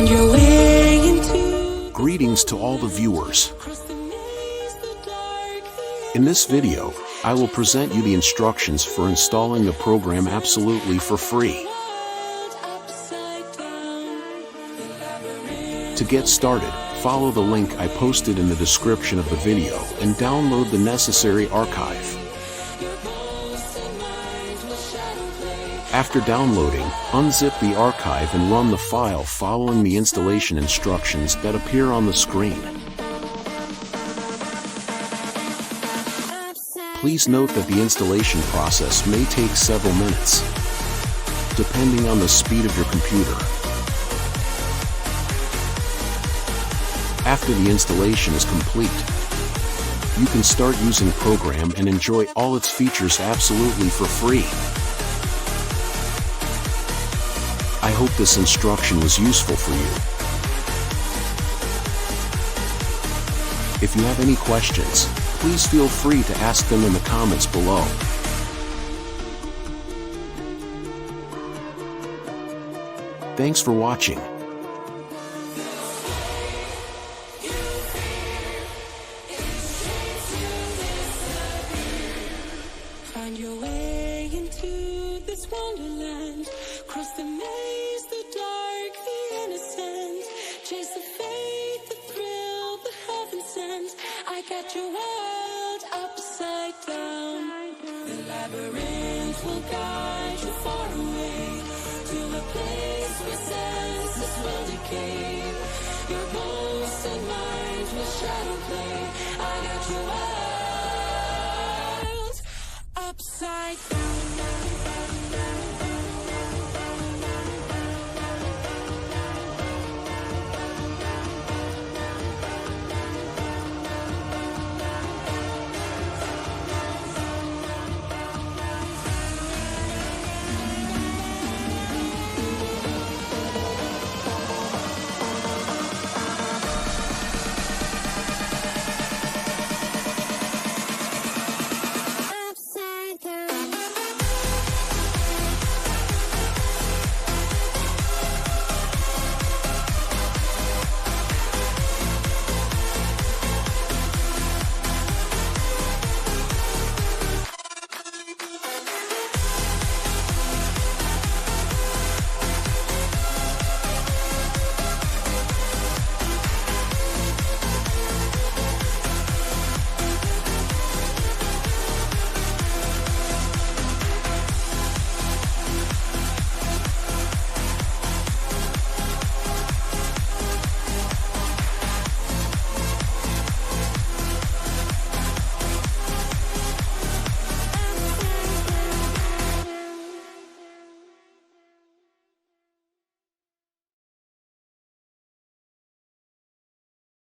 Find your way into. Greetings to all the viewers. In this video, I will present you the instructions for installing the program absolutely for free. To get started, follow the link I posted in the description of the video and download the necessary archive. After downloading, unzip the archive and run the file following the installation instructions that appear on the screen. Please note that the installation process may take several minutes, depending on the speed of your computer. After the installation is complete, you can start using the program and enjoy all its features absolutely for free. I hope this instruction was useful for you. If you have any questions, please feel free to ask them in the comments below. Thanks for watching. Find your way into this wonderland. Cross the maze, the dark, the innocent. Chase the faith, the thrill, the heaven sent. I got your world upside down. The labyrinth will guide you far away to a place where senses will decay. Your ghost and mind will shadow play. I got your world upside down.